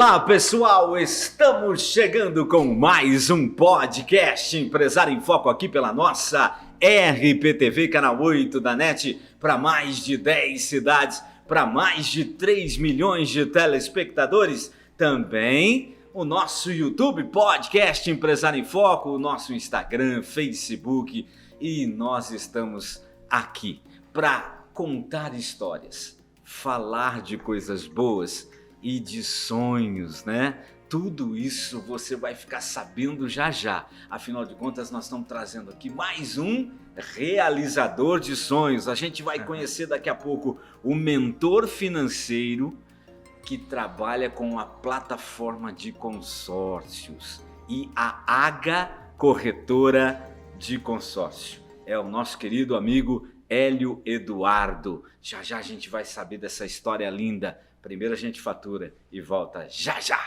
Olá pessoal, estamos chegando com mais um podcast Empresário em Foco aqui pela nossa RPTV, canal 8 da NET, para mais de 10 cidades, para mais de 3 milhões de telespectadores. Também o nosso YouTube, podcast Empresário em Foco, o nosso Instagram, Facebook, e nós estamos aqui para contar histórias, falar de coisas boas e de sonhos, né? Tudo isso você vai ficar sabendo já já. Afinal de contas, nós estamos trazendo aqui mais um realizador de sonhos. A gente vai conhecer daqui a pouco o mentor financeiro que trabalha com a plataforma de consórcios e a Aga Corretora de Consórcio. É o nosso querido amigo Hélio Eduardo. Já já a gente vai saber dessa história linda. Primeiro a gente fatura e volta já já!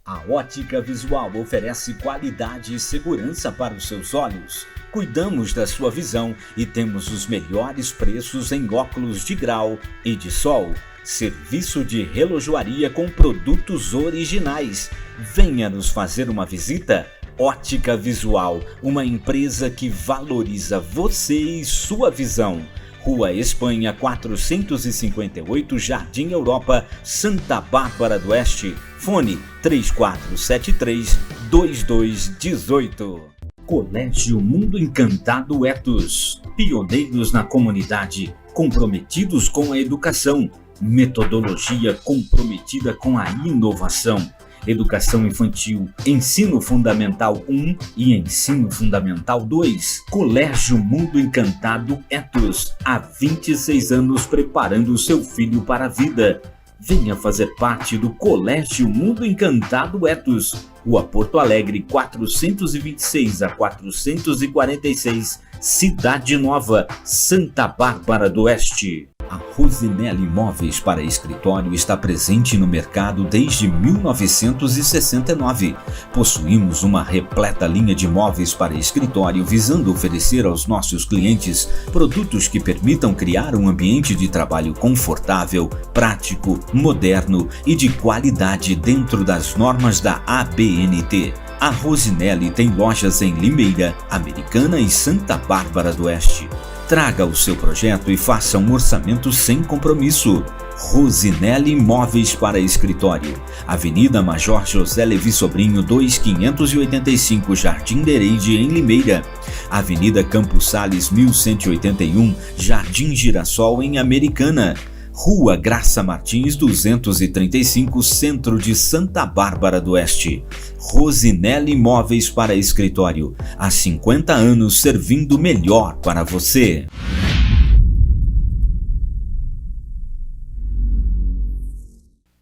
A Ótica Visual oferece qualidade e segurança para os seus olhos. Cuidamos da sua visão e temos os melhores preços em óculos de grau e de sol. Serviço de relojoaria com produtos originais. Venha nos fazer uma visita. Ótica Visual, uma empresa que valoriza você e sua visão. Rua Espanha 458, Jardim Europa, Santa Bárbara do Oeste. Fone 3473-2218. Colégio Mundo Encantado Etos. Pioneiros na comunidade, comprometidos com a educação. Metodologia comprometida com a inovação. Educação infantil, ensino fundamental 1 e ensino fundamental 2. Colégio Mundo Encantado Etos, há 26 anos preparando seu filho para a vida. Venha fazer parte do Colégio Mundo Encantado Etos, Rua Porto Alegre 426 a 446, Cidade Nova, Santa Bárbara do Oeste. A Rosinelli Móveis para Escritório está presente no mercado desde 1969. Possuímos uma repleta linha de móveis para escritório visando oferecer aos nossos clientes produtos que permitam criar um ambiente de trabalho confortável, prático, moderno e de qualidade dentro das normas da ABNT. A Rosinelli tem lojas em Limeira, Americana e Santa Bárbara do Oeste. Traga o seu projeto e faça um orçamento sem compromisso. Rosinelli Móveis para Escritório. Avenida Major José Levi Sobrinho 2585, Jardim Dereide, em Limeira. Avenida Campos Sales 1181, Jardim Girassol, em Americana. Rua Graça Martins 235, Centro de Santa Bárbara do Oeste. Rosinelli Móveis para Escritório. Há 50 anos servindo melhor para você.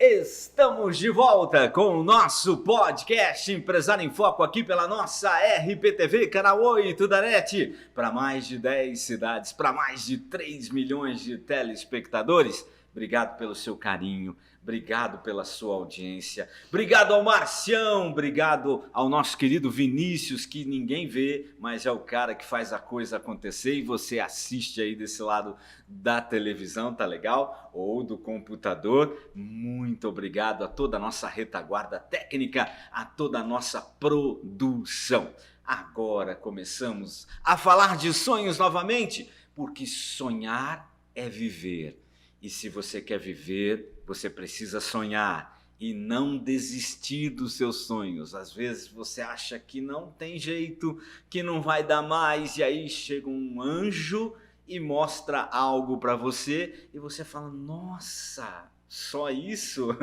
Estamos de volta com o nosso podcast Empresário em Foco aqui pela nossa RPTV, canal 8 da NET, para mais de 10 cidades, para mais de 3 milhões de telespectadores. Obrigado pelo seu carinho, obrigado pela sua audiência, obrigado ao Marcião, obrigado ao nosso querido Vinícius, que ninguém vê, mas é o cara que faz a coisa acontecer e você assiste aí desse lado da televisão, tá legal? Ou do computador. Muito obrigado a toda a nossa retaguarda técnica, a toda a nossa produção. Agora começamos a falar de sonhos novamente, porque sonhar é viver. E se você quer viver, você precisa sonhar e não desistir dos seus sonhos. Às vezes você acha que não tem jeito, que não vai dar mais, e aí chega um anjo e mostra algo para você e você fala, nossa, só isso?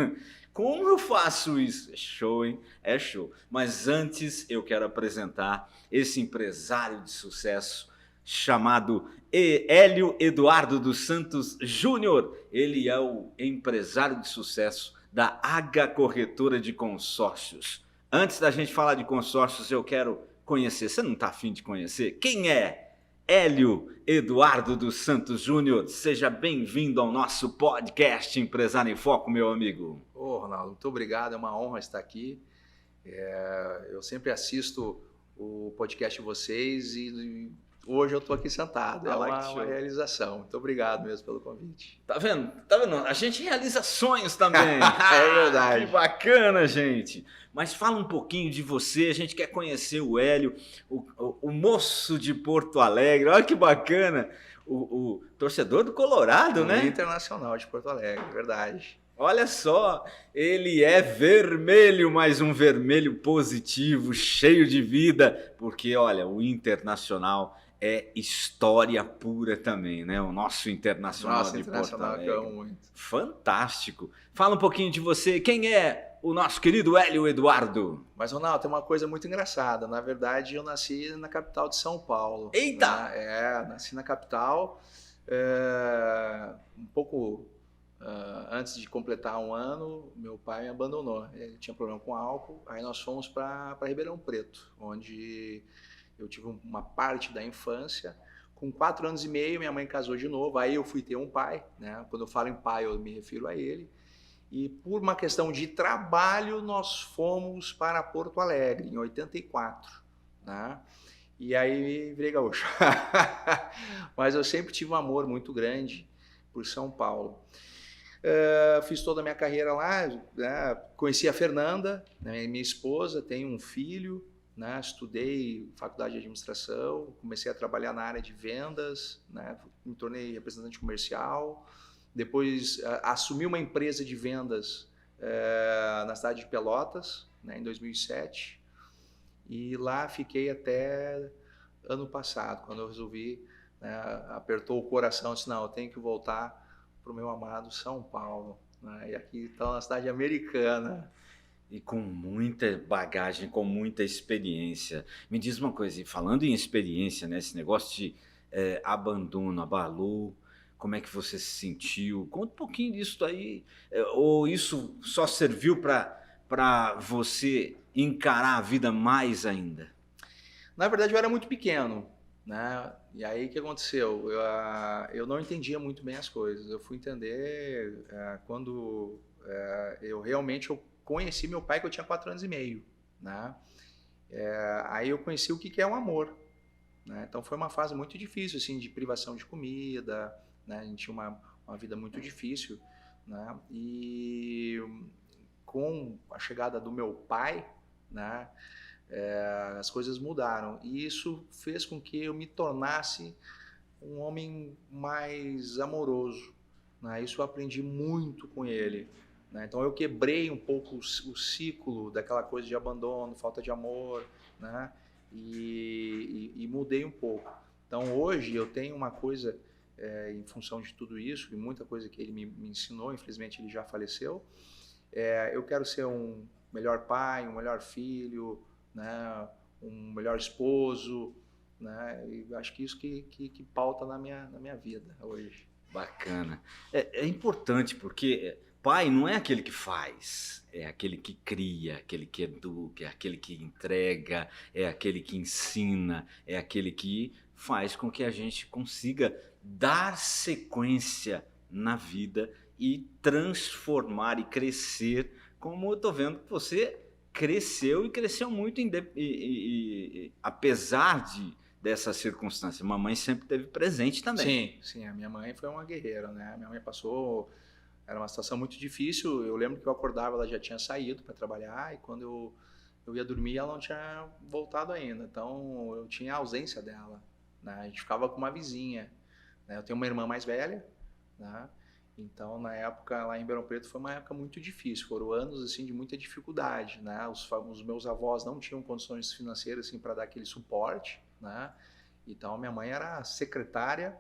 Como eu faço isso? É show, hein? É show. Mas antes eu quero apresentar esse empresário de sucesso chamado Hélio Eduardo dos Santos Júnior. Ele é o empresário de sucesso da Aga Corretora de Consórcios. Antes da gente falar de consórcios, eu quero conhecer. Você não está afim de conhecer? Quem é Hélio Eduardo dos Santos Júnior? Seja bem-vindo ao nosso podcast Empresário em Foco, meu amigo. Ô, Ronaldo, muito obrigado. É uma honra estar aqui. Eu sempre assisto o podcast de vocês e hoje eu estou aqui sentado. É que uma show. realização. Muito obrigado mesmo pelo convite. Tá vendo? Tá vendo? A gente realiza sonhos também. É verdade. Que bacana, gente. Mas fala um pouquinho de você. A gente quer conhecer o Hélio, o moço de Porto Alegre. Olha que bacana. O torcedor do Colorado, né? Internacional de Porto Alegre, verdade. Olha só, ele é vermelho, mas um vermelho positivo, cheio de vida, porque olha, o Internacional é história pura também, né? O nosso Internacional Nossa, de Internacional Porto que eu Alegre. amo muito. Fantástico. Fala um pouquinho de você. Quem é o nosso querido Hélio Eduardo? Mas, Ronaldo, tem uma coisa muito engraçada. Na verdade, eu nasci na capital de São Paulo. Eita! Né? Nasci na capital, um pouco antes de completar um ano, meu pai me abandonou. Ele tinha problema com álcool, aí nós fomos para Ribeirão Preto, onde eu tive uma parte da infância. Com 4 anos e meio, minha mãe casou de novo, aí eu fui ter um pai, né? Quando eu falo em pai, eu me refiro a ele. E por uma questão de trabalho, nós fomos para Porto Alegre, em 84, né? E aí virei gaúcho. Mas eu sempre tive um amor muito grande por São Paulo. Fiz toda a minha carreira lá, né? Conheci a Fernanda, né? Minha esposa, tenho um filho, né? Estudei faculdade de administração, comecei a trabalhar na área de vendas, né? Me tornei representante comercial. Depois assumi uma empresa de vendas na cidade de Pelotas, né, em 2007. E lá fiquei até ano passado, quando eu resolvi, né, apertou o coração, disse, não, eu tenho que voltar para o meu amado São Paulo. Né, e aqui está na cidade americana. E com muita bagagem, com muita experiência. Me diz uma coisa, e falando em experiência, né, esse negócio de abandono, abalou, como é que você se sentiu? Conta um pouquinho disso aí. Ou isso só serviu para você encarar a vida mais ainda? Na verdade, eu era muito pequeno, né? E aí o que aconteceu? Eu não entendia muito bem as coisas. Eu fui entender quando eu conheci meu pai, que eu tinha 4 anos e meio, né? Aí eu conheci o que é o amor, né? Então foi uma fase muito difícil, assim, de privação de comida, né? A gente tinha uma vida muito difícil, né? E com a chegada do meu pai, né? As coisas mudaram e isso fez com que eu me tornasse um homem mais amoroso, né? Isso eu aprendi muito com ele, né? Então eu quebrei um pouco o ciclo daquela coisa de abandono, falta de amor, né? E mudei um pouco. Então hoje eu tenho uma coisa em função de tudo isso, e muita coisa que ele me ensinou, infelizmente ele já faleceu, eu quero ser um melhor pai, um melhor filho, né, um melhor esposo, né, e acho que isso que pauta na minha vida hoje. Bacana. É importante porque pai não é aquele que faz, é aquele que cria, aquele que educa, é aquele que entrega, é aquele que ensina, é aquele que faz com que a gente consiga dar sequência na vida e transformar e crescer, como eu estou vendo que você cresceu e cresceu muito, apesar dessa circunstância. Mamãe sempre esteve presente também. Sim, a minha mãe foi uma guerreira, né? Minha mãe era uma situação muito difícil. Eu lembro que eu acordava, ela já tinha saído para trabalhar, e quando eu ia dormir, ela não tinha voltado ainda. Então eu tinha a ausência dela, né? A gente ficava com uma vizinha, né? Eu tenho uma irmã mais velha, né? Então, na época, lá em Ribeirão Preto, foi uma época muito difícil. Foram anos, assim, de muita dificuldade, né? Os meus avós não tinham condições financeiras, assim, para dar aquele suporte, né? Então, minha mãe era secretária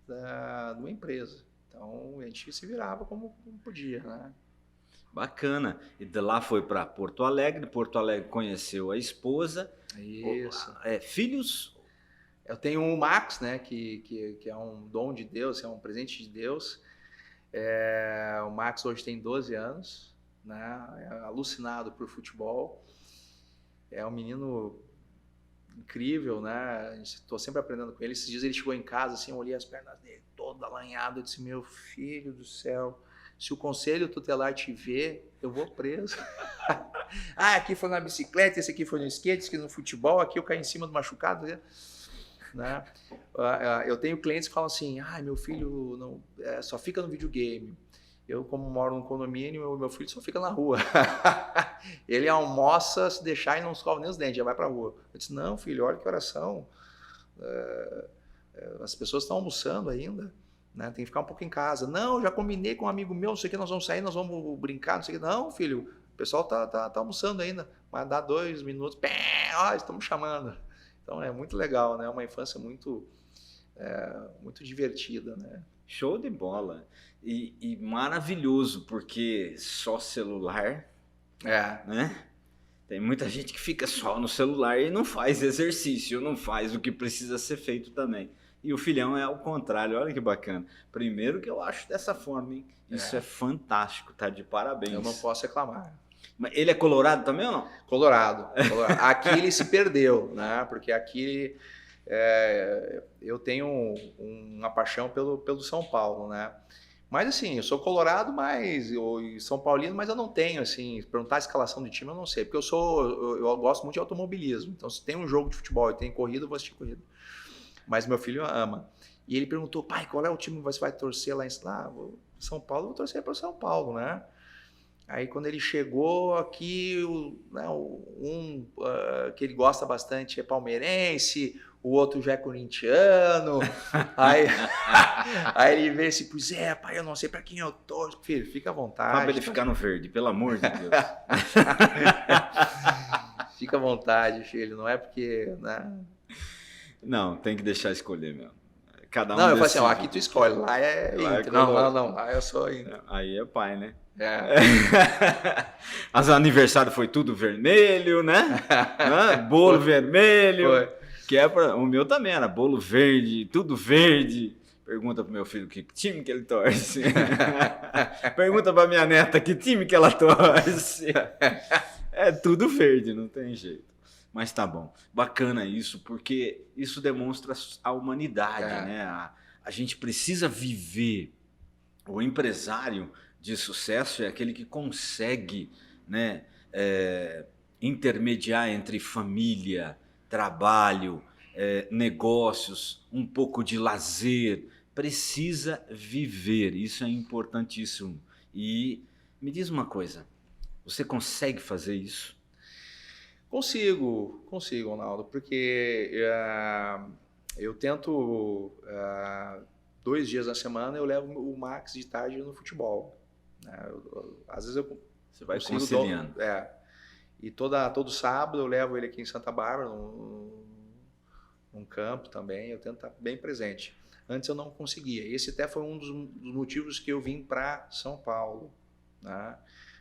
de uma empresa. Então, a gente se virava como podia, né? Bacana. E de lá foi para Porto Alegre conheceu a esposa. Isso. Filhos? Eu tenho o Max, né? Que é um dom de Deus, é um presente de Deus. O Max hoje tem 12 anos, né? É alucinado por futebol. É um menino incrível, né? Estou sempre aprendendo com ele. Esses dias ele chegou em casa, assim, eu olhei as pernas dele todo alanhado. Eu disse, meu filho do céu, se o conselho tutelar te ver, eu vou preso. Aqui foi na bicicleta, esse aqui foi no skate, esse aqui no futebol, aqui eu caí em cima do machucado. né? Eu tenho clientes que falam assim, meu filho não, só fica no videogame. Eu, como moro num condomínio, meu filho só fica na rua. Ele almoça, se deixar, e não escova nem os dentes, já vai pra rua. Eu disse, não, filho, olha que oração. As pessoas estão almoçando ainda, né? Tem que ficar um pouco em casa. Não, já combinei com um amigo meu, não sei o que, nós vamos sair, nós vamos brincar, não sei o que. Não, filho, o pessoal tá almoçando ainda. Mas dá 2 minutos, estamos chamando. Então é muito legal, né? É uma infância muito divertida, né? Show de bola. E maravilhoso, porque só celular, né? Tem muita gente que fica só no celular e não faz exercício, não faz o que precisa ser feito também. E o filhão é ao contrário, olha que bacana. Primeiro que eu acho dessa forma, hein? Isso é fantástico, tá de parabéns. Eu não posso reclamar. Mas ele é colorado também ou não? Colorado. Aqui ele se perdeu, né? Porque aqui eu tenho uma paixão pelo São Paulo, né? Mas assim, eu sou colorado, eu São Paulino, mas eu não tenho, assim, perguntar a escalação de time, eu não sei, porque eu gosto muito de automobilismo. Então, se tem um jogo de futebol e tem corrida, eu vou assistir corrida. Mas meu filho ama. E ele perguntou, pai, qual é o time que você vai torcer lá em São Paulo? Eu vou torcer para o São Paulo, né? Aí quando ele chegou aqui, que ele gosta bastante é palmeirense, o outro já é corintiano. aí ele veio assim, pois é, pai, eu não sei para quem eu torço. Filho, fica à vontade. Fala pra ele ficar no verde, pelo amor de Deus. Fica à vontade, filho, não é porque... Né? Não, tem que deixar escolher mesmo. Cada um não, eu falo decide. assim, aqui tu escolhe, lá é Inter. Não, lá eu sou Inter. Aí é pai, né? Mas o aniversário foi tudo vermelho, né? Bolo vermelho. Foi. O meu também era bolo verde, tudo verde. Pergunta pro meu filho que time que ele torce. Pergunta pra minha neta que time que ela torce. É tudo verde, não tem jeito. Mas tá bom, bacana isso, porque isso demonstra a humanidade, né? A gente precisa viver. O empresário de sucesso é aquele que consegue, né, intermediar entre família, trabalho, negócios, um pouco de lazer. Precisa viver, isso é importantíssimo. E me diz uma coisa, você consegue fazer isso? Consigo, Ronaldo, porque eu tento 2 dias na semana, eu levo o Max de tarde no futebol. Às vezes você vai conciliando. E todo sábado eu levo ele aqui em Santa Bárbara, num campo também, eu tento estar bem presente. Antes eu não conseguia. Esse até foi um dos motivos que eu vim para São Paulo, né?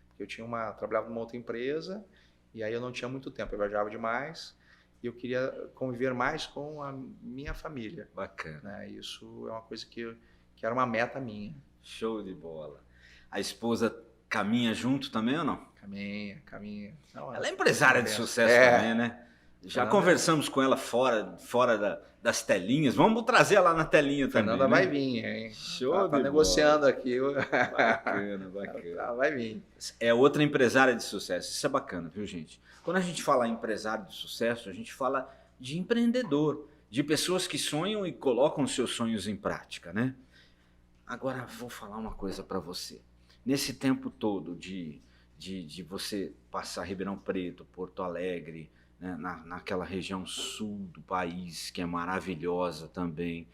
Porque eu trabalhava numa outra empresa. E aí eu não tinha muito tempo, eu viajava demais e eu queria conviver mais com a minha família. Bacana. Né? Isso é uma coisa que era uma meta minha. Show de bola. A esposa caminha junto também ou não? Caminha. Não, ela é empresária de sucesso também, né? Já conversamos com ela fora das telinhas. Vamos trazer ela na telinha também. Fernanda vai vir, hein? Show tá negociando aqui. Bacana. Ela vai vir. É outra empresária de sucesso. Isso é bacana, viu, gente? Quando a gente fala em empresário de sucesso, a gente fala de empreendedor, de pessoas que sonham e colocam seus sonhos em prática, né? Agora, vou falar uma coisa para você. Nesse tempo todo de você passar Ribeirão Preto, Porto Alegre, né, naquela região sul do país, que é maravilhosa também.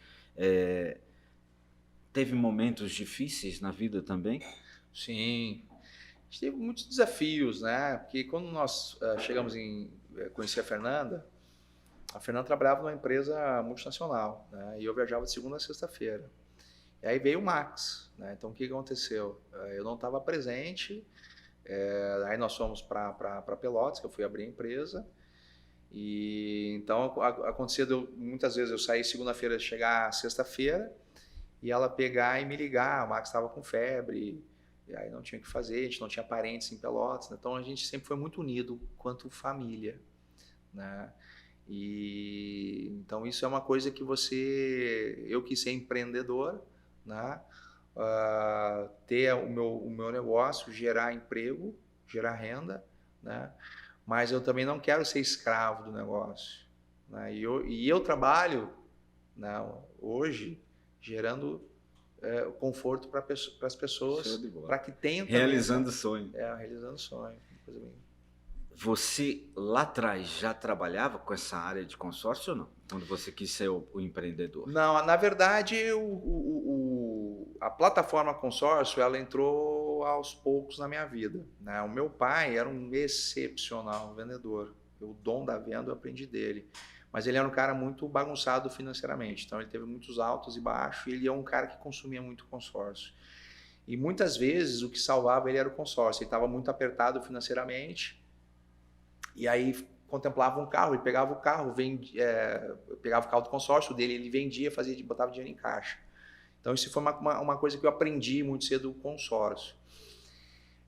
Teve momentos difíceis na vida também? Sim, a gente teve muitos desafios, né? Porque quando nós chegamos conheci a Fernanda trabalhava numa empresa multinacional, né? E eu viajava de segunda a sexta-feira. E aí veio o Max, né? Então o que aconteceu? Eu não estava presente, aí nós fomos para Pelotas, que eu fui abrir a empresa. E então aconteceu muitas vezes eu sair segunda-feira, chegar sexta-feira e ela pegar e me ligar, o Max estava com febre, e aí não tinha o que fazer, a gente não tinha parentes em Pelotas, né? Então a gente sempre foi muito unido quanto família, né? E então isso é uma coisa que eu quis ser empreendedor, né? Ter o meu negócio, gerar emprego, gerar renda, né? Mas eu também não quero ser escravo do negócio, né? E eu trabalho Não, hoje, gerando conforto para as pessoas, para que tenham também realizando sonho. Realizando sonho. Coisa bem... Você lá atrás já trabalhava com essa área de consórcio ou não? Quando você quis ser o empreendedor? Não, na verdade, a plataforma consórcio, ela entrou aos poucos na minha vida, né? O meu pai era um excepcional vendedor. O dom da venda eu aprendi dele. Mas ele era um cara muito bagunçado financeiramente. Então ele teve muitos altos e baixos e ele é um cara que consumia muito consórcio. E muitas vezes o que salvava ele era o consórcio. Ele estava muito apertado financeiramente e aí contemplava um carro, ele pegava o carro, pegava o carro do consórcio dele, ele vendia, botava dinheiro em caixa. Então isso foi uma coisa que eu aprendi muito cedo com consórcio.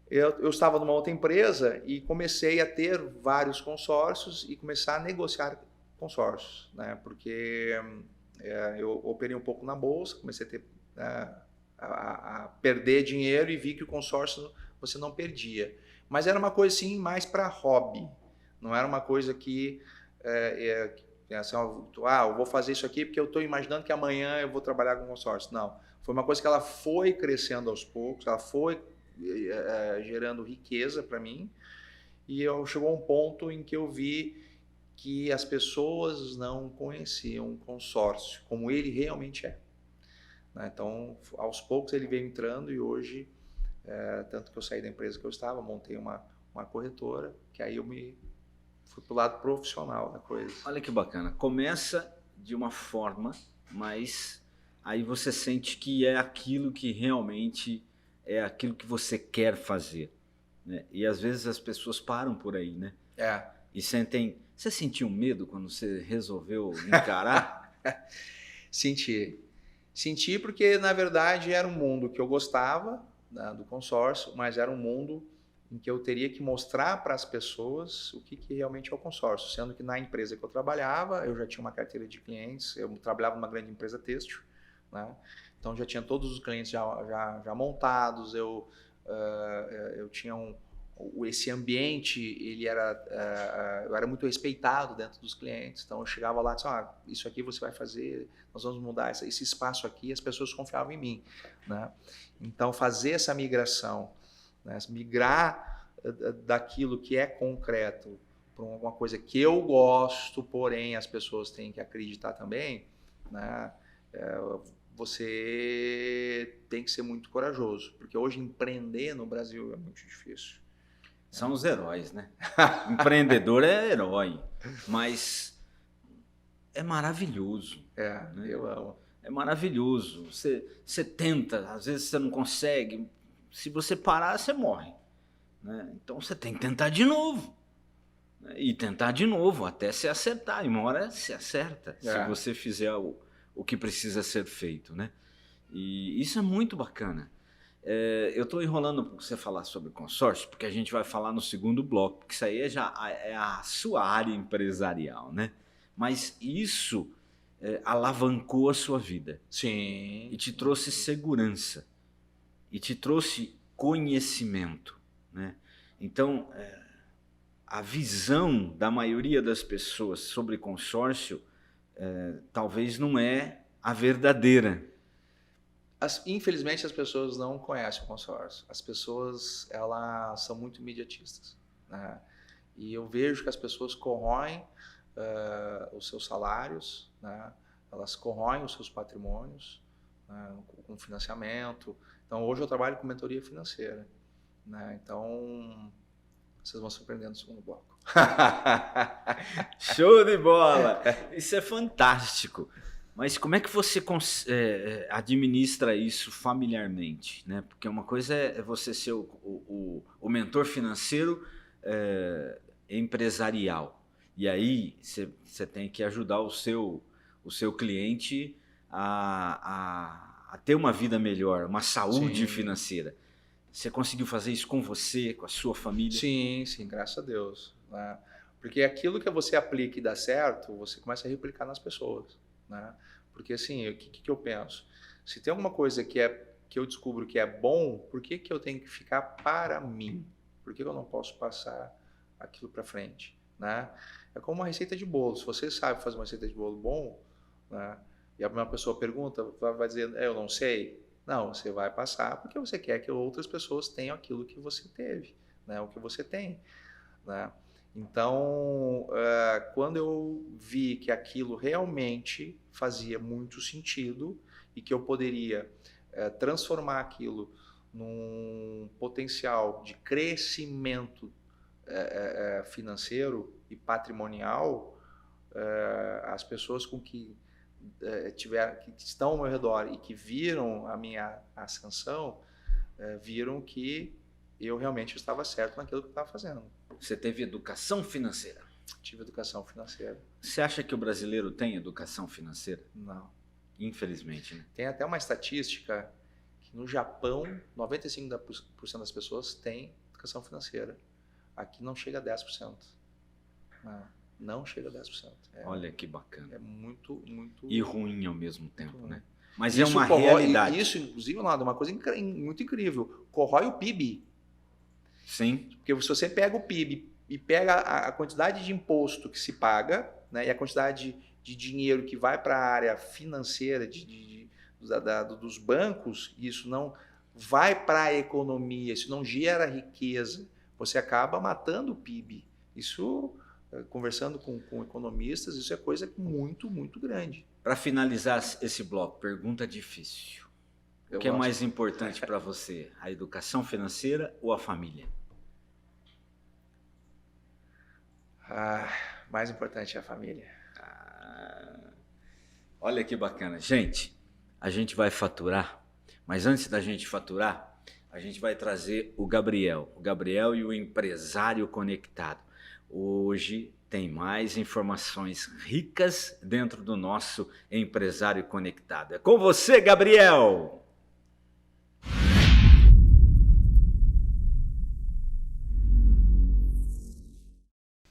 Eu estava numa outra empresa e comecei a ter vários consórcios e começar a negociar consórcios, né? Porque eu operei um pouco na bolsa, comecei a ter a perder dinheiro e vi que o consórcio você não perdia. Mas era uma coisa assim mais para hobby, não era uma coisa que assim, eu vou fazer isso aqui porque eu estou imaginando que amanhã eu vou trabalhar com consórcio. Não, foi uma coisa que ela foi crescendo aos poucos, ela foi gerando riqueza para mim e chegou a um ponto em que eu vi que as pessoas não conheciam o consórcio como ele realmente é. Então, aos poucos ele veio entrando e hoje, tanto que eu saí da empresa que eu estava, montei uma corretora, que aí eu fui para o lado profissional da coisa. Olha que bacana, começa de uma forma, mas aí você sente que é aquilo que realmente é aquilo que você quer fazer, né? E às vezes as pessoas param por aí, né? E sentem... Você sentiu medo quando você resolveu encarar? Senti porque, na verdade, era um mundo que eu gostava, né, do consórcio, mas era um mundo em que eu teria que mostrar para as pessoas o que realmente é o consórcio, sendo que na empresa que eu trabalhava, eu já tinha uma carteira de clientes, eu trabalhava numa grande empresa têxtil, né? Então já tinha todos os clientes já montados, eu tinha esse ambiente, eu era muito respeitado dentro dos clientes, então eu chegava lá e disse, isso aqui você vai fazer, nós vamos mudar esse espaço aqui, as pessoas confiavam em mim, né? Então fazer essa migração, né? Migrar daquilo que é concreto para uma coisa que eu gosto, porém as pessoas têm que acreditar também, né? Você tem que ser muito corajoso, porque hoje empreender no Brasil é muito difícil. São os heróis, né? Empreendedor é herói, mas é maravilhoso. Né? Eu amo. É maravilhoso. Você tenta, às vezes você não consegue. Se você parar, você morre, né? Então você tem que tentar de novo, né? E tentar de novo até se acertar. E uma hora se acerta, se você fizer o que precisa ser feito, né? E isso é muito bacana. Eu estou enrolando para você falar sobre consórcio, porque a gente vai falar no segundo bloco, porque isso aí é a sua área empresarial, né? Mas isso alavancou a sua vida. Sim. E te trouxe segurança. E te trouxe conhecimento, né? Então, a visão da maioria das pessoas sobre consórcio talvez não é a verdadeira. Infelizmente as pessoas não conhecem o consórcio. As pessoas elas são muito imediatistas, né? E eu vejo que as pessoas corroem os seus salários, né? Elas corroem os seus patrimônios, né? Com financiamento. Então hoje eu trabalho com mentoria financeira, né? Então vocês vão se surpreender no segundo bloco. Show de bola! Isso é fantástico. Mas como é que você administra isso familiarmente, né? Porque uma coisa é você ser o mentor financeiro empresarial. E aí você tem que ajudar o seu cliente a ter uma vida melhor, uma saúde financeira. Você conseguiu fazer isso com você, com a sua família? Sim, graças a Deus, né? Porque aquilo que você aplica e dá certo, você começa a replicar nas pessoas, né? Porque assim, o que eu penso? Se tem alguma coisa que eu descubro que é bom, por que eu tenho que ficar para mim? Por que eu não posso passar aquilo para frente, né? É como uma receita de bolo. Se você sabe fazer uma receita de bolo bom, né, E uma pessoa pergunta, vai dizer, eu não sei. Não, você vai passar porque você quer que outras pessoas tenham aquilo que você teve, né? O que você tem, né? Então, quando eu vi que aquilo realmente fazia muito sentido e que eu poderia transformar aquilo num potencial de crescimento financeiro e patrimonial, as pessoas com que que estão ao meu redor e que viram a minha ascensão, viram que eu realmente estava certo naquilo que eu estava fazendo. Você teve educação financeira? Tive educação financeira. Você acha que o brasileiro tem educação financeira? Não. Infelizmente, né? Tem até uma estatística que no Japão, 95% das pessoas têm educação financeira. Aqui não chega a 10%. Não chega a 10%. Olha que bacana. É muito... E ruim ao mesmo tempo, ruim. né? Mas isso é uma realidade. Isso, inclusive, é uma coisa muito incrível. Corrói o PIB. Sim. Porque se você pega o PIB e pega a quantidade de imposto que se paga, né, e a quantidade de dinheiro que vai para a área financeira dos bancos, e isso não vai para a economia, isso não gera riqueza, você acaba matando o PIB. Isso, conversando com economistas, isso é coisa muito, muito grande. Para finalizar esse bloco, pergunta difícil. O que é mais importante para você? A educação financeira ou a família? Mais importante é a família. Olha que bacana. Gente, a gente vai faturar, mas antes da gente faturar, a gente vai trazer o Gabriel e o empresário conectado. Hoje tem mais informações ricas dentro do nosso empresário conectado. É com você, Gabriel!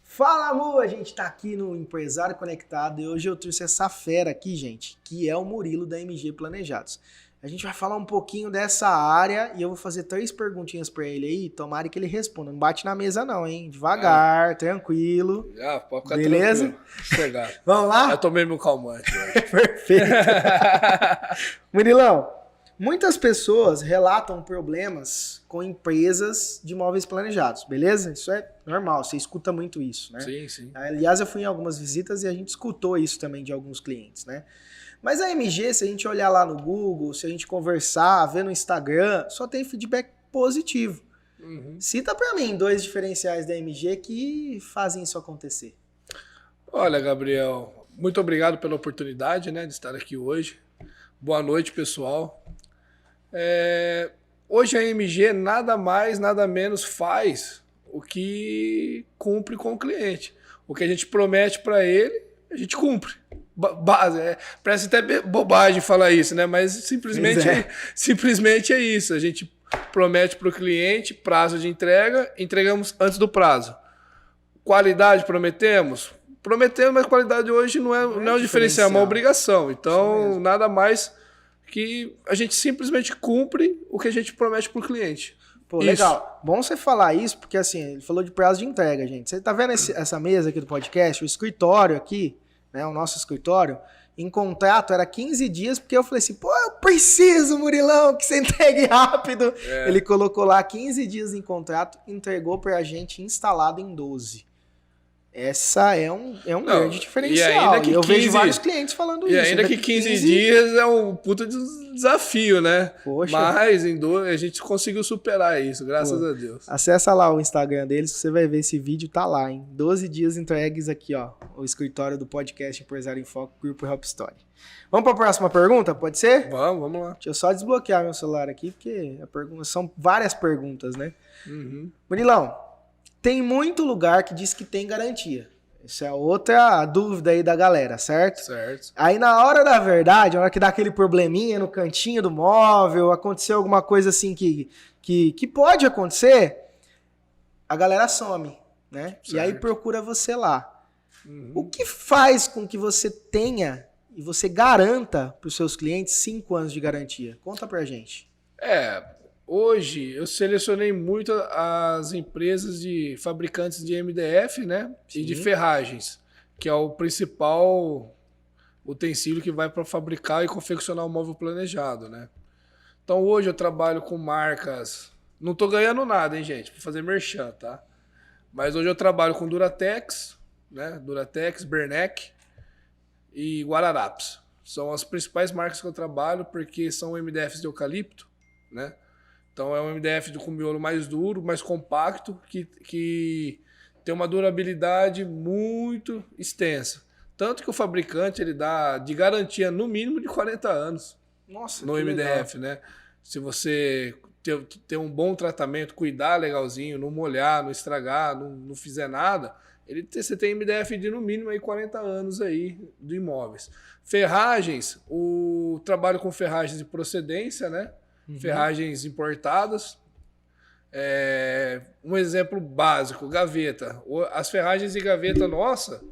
Fala, amor! A gente tá aqui no Empresário Conectado e hoje eu trouxe essa fera aqui, gente, que é o Murilo da MG Planejados. A gente vai falar um pouquinho dessa área e eu vou fazer 3 perguntinhas pra ele aí, tomara que ele responda. Não bate na mesa não, hein? Devagar, tranquilo. Pode ficar beleza? Tranquilo. Vamos lá? Eu tomei meu calmante hoje. Perfeito. Murilão, muitas pessoas relatam problemas com empresas de imóveis planejados, beleza? Isso é normal, você escuta muito isso, né? Sim, sim. Aliás, eu fui em algumas visitas e a gente escutou isso também de alguns clientes, né? Mas a MG, se a gente olhar lá no Google, se a gente conversar, ver no Instagram, só tem feedback positivo. Uhum. Cita pra mim 2 diferenciais da MG que fazem isso acontecer. Olha, Gabriel, muito obrigado pela oportunidade, né, de estar aqui hoje. Boa noite, pessoal. Hoje a MG nada mais, nada menos faz o que cumpre com o cliente. O que a gente promete para ele, a gente cumpre. Parece até bobagem falar isso, né? Mas simplesmente é isso. A gente promete para o cliente prazo de entrega, entregamos antes do prazo. Qualidade prometemos? Prometemos, mas qualidade hoje não é um diferencial, é uma obrigação. Então, nada mais que a gente simplesmente cumpre o que a gente promete para o cliente. Pô, legal. Bom você falar isso, porque assim, ele falou de prazo de entrega, gente. Você tá vendo essa mesa aqui do podcast, o escritório aqui, né, o nosso escritório, em contrato era 15 dias, porque eu falei assim, pô, eu preciso, Murilão, que você entregue rápido. Ele colocou lá 15 dias em contrato, entregou pra gente instalado em 12. Essa é um grande diferencial. E eu vejo vários clientes falando isso. E ainda que 15 dias é um puta desafio, né? Poxa. Mas a gente conseguiu superar isso, graças a Deus. Acessa lá o Instagram deles, você vai ver esse vídeo, tá lá, hein? 12 dias entregues aqui, ó. O escritório do podcast Empresário em Foco, Grupo Help Story. Vamos para a próxima pergunta, pode ser? Vamos lá. Deixa eu só desbloquear meu celular aqui, porque são várias perguntas, né? Uhum. Murilão, tem muito lugar que diz que tem garantia. Essa é outra dúvida aí da galera, certo? Certo. Aí na hora da verdade, na hora que dá aquele probleminha no cantinho do móvel, aconteceu alguma coisa assim que pode acontecer, a galera some, né? Certo. E aí procura você lá. Uhum. O que faz com que você tenha e você garanta para os seus clientes 5 anos de garantia? Conta pra gente. Hoje eu selecionei muito as empresas de fabricantes de MDF, né? Sim. E de ferragens, que é o principal utensílio que vai para fabricar e confeccionar o móvel planejado, né? Então hoje eu trabalho com marcas... Não tô ganhando nada, hein, gente? Pra fazer merchan, tá? Mas hoje eu trabalho com Duratex, né? Duratex, Bernec e Guararapes. São as principais marcas que eu trabalho porque são MDFs de eucalipto, né? Então é um MDF com miolo mais duro, mais compacto, que tem uma durabilidade muito extensa. Tanto que o fabricante ele dá de garantia no mínimo de 40 anos. Nossa, no que MDF, legal. né? Se você ter um bom tratamento, cuidar legalzinho, não molhar, não estragar, não fizer nada, você tem MDF de no mínimo aí 40 anos aí de imóveis. Ferragens, o trabalho com ferragens de procedência, né? Ferragens importadas. Um exemplo básico, gaveta. As ferragens de gaveta nossa,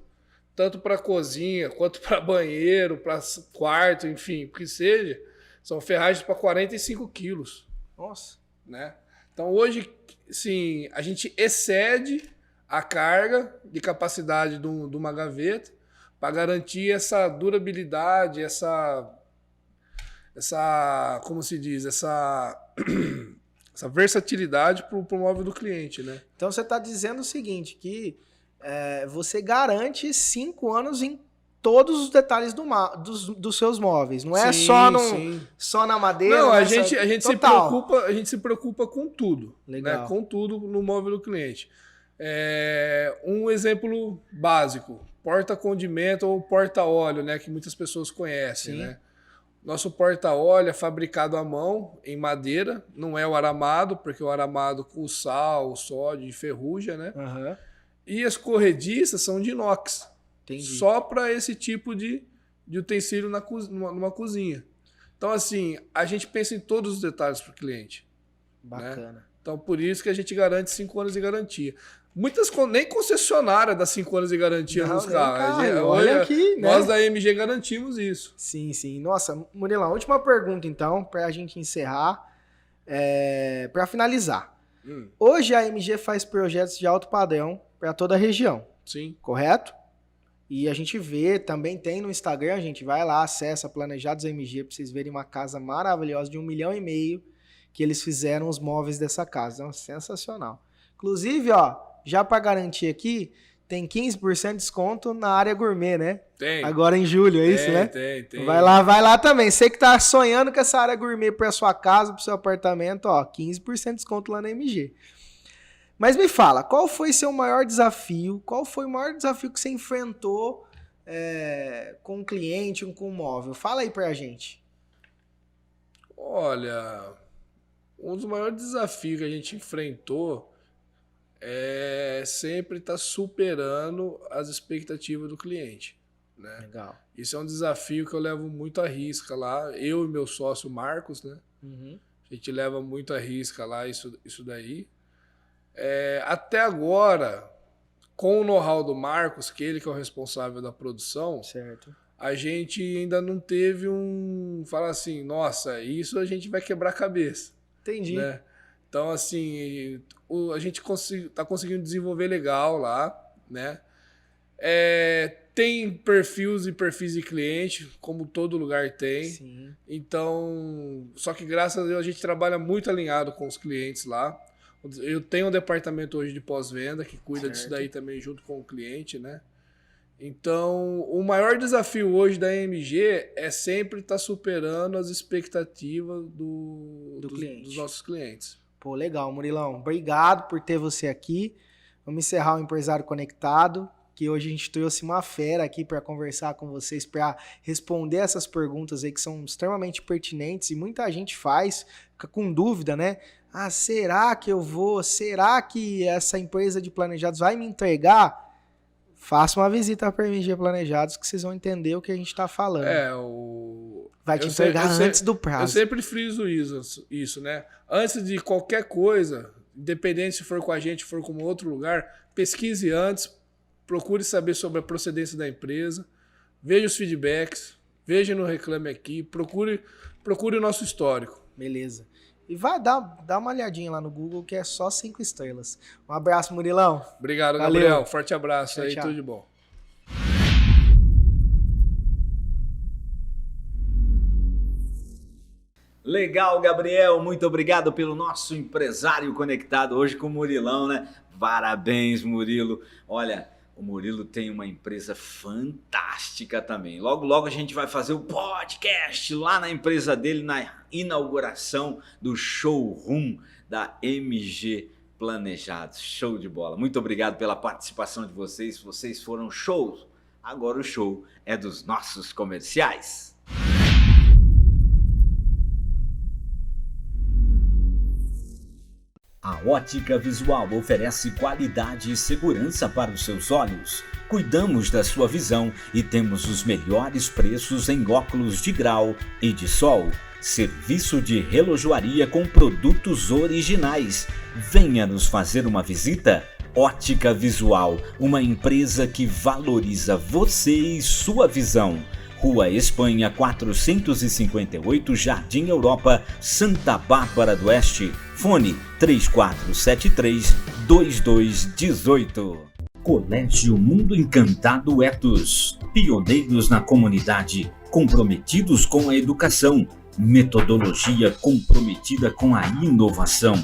tanto para cozinha, quanto para banheiro, para quarto, enfim, o que seja, são ferragens para 45 quilos. Nossa. Né? Então hoje, sim, a gente excede a carga de capacidade de uma gaveta para garantir essa durabilidade, essa como se diz, essa versatilidade para o móvel do cliente, né? Então você está dizendo o seguinte, que você garante 5 anos em todos os detalhes dos seus móveis. Não é Sim, só na madeira. Não, a gente se preocupa com tudo. Legal. Né? Com tudo no móvel do cliente. Um exemplo básico, porta-condimento ou porta-óleo, né? Que muitas pessoas conhecem, Sim. né? Nosso porta-óleo é fabricado à mão, em madeira, não é o aramado, porque o aramado com sal, sódio, enferruja, né? Uhum. E as corrediças são de inox. Entendi. Só para esse tipo de utensílio numa cozinha. Então, assim, a gente pensa em todos os detalhes para o cliente. Bacana. Né? Então, por isso que a gente garante 5 anos de garantia. Muitas nem concessionária dá 5 anos de garantia nos carros. Olha aqui, né? Nós da MG garantimos isso. Sim, sim. Nossa, Murilão, última pergunta então, para a gente encerrar, para finalizar. Hoje a MG faz projetos de alto padrão para toda a região. Sim. Correto? E a gente vê, também tem no Instagram, a gente vai lá, acessa Planejados MG para vocês verem uma casa maravilhosa de 1,5 milhão que eles fizeram os móveis dessa casa. Então, sensacional. Inclusive, ó, já para garantir aqui, tem 15% de desconto na área gourmet, né? Tem. Agora em julho, é isso, né? Tem. Vai lá também. Você que tá sonhando com essa área gourmet para sua casa, para seu apartamento, ó, 15% de desconto lá na MG. Mas me fala, qual foi seu maior desafio? Qual foi o maior desafio que você enfrentou com um cliente, com um móvel? Fala aí pra gente. Olha, um dos maiores desafios que a gente enfrentou é sempre estar superando as expectativas do cliente. Né? Legal. Isso é um desafio que eu levo muito à risca lá. Eu e meu sócio Marcos, né? Uhum. A gente leva muito à risca lá isso daí. Até agora, com o know-how do Marcos, que ele que é o responsável da produção, Certo. a gente ainda não teve falar assim, nossa, isso a gente vai quebrar a cabeça. Entendi. Né? Então, assim, a gente tá conseguindo desenvolver legal lá, né? Tem perfis e perfis de cliente, como todo lugar tem. Sim. Então, só que graças a Deus a gente trabalha muito alinhado com os clientes lá. Eu tenho um departamento hoje de pós-venda que cuida disso daí também junto com o cliente, né? Então, o maior desafio hoje da MG é sempre estar superando as expectativas dos nossos clientes. Pô, legal, Murilão. Obrigado por ter você aqui. Vamos encerrar o Empresário Conectado, que hoje a gente trouxe uma fera aqui para conversar com vocês, para responder essas perguntas aí que são extremamente pertinentes e muita gente fica com dúvida, né? Ah, será que eu vou? Será que essa empresa de planejados vai me entregar? Faça uma visita para a MG Planejados que vocês vão entender o que a gente está falando. Vai te entregar antes do prazo. Eu sempre friso isso, né? Antes de qualquer coisa, independente se for com a gente, for com outro lugar, pesquise antes, procure saber sobre a procedência da empresa, veja os feedbacks, veja no Reclame Aqui, procure o nosso histórico. Beleza. E vai dar uma olhadinha lá no Google, que é só 5 estrelas. Um abraço, Murilão. Obrigado, Valeu. Gabriel. Forte abraço Tchau, aí, tchau. tudo de bom. Legal, Gabriel, muito obrigado pelo nosso empresário conectado hoje com o Murilão, né? Parabéns, Murilo. Olha, o Murilo tem uma empresa fantástica também. Logo, logo a gente vai fazer o podcast lá na empresa dele, na inauguração do showroom da MG Planejados. Show de bola. Muito obrigado pela participação de vocês. Vocês foram shows. Agora o show é dos nossos comerciais. A Ótica Visual oferece qualidade e segurança para os seus olhos. Cuidamos da sua visão e temos os melhores preços em óculos de grau e de sol. Serviço de relojoaria com produtos originais. Venha nos fazer uma visita. Ótica Visual, uma empresa que valoriza você e sua visão. Rua Espanha 458, Jardim Europa, Santa Bárbara do Oeste. Fone 3473-2218. Colégio Mundo Encantado Etos. Pioneiros na comunidade, comprometidos com a educação. Metodologia comprometida com a inovação.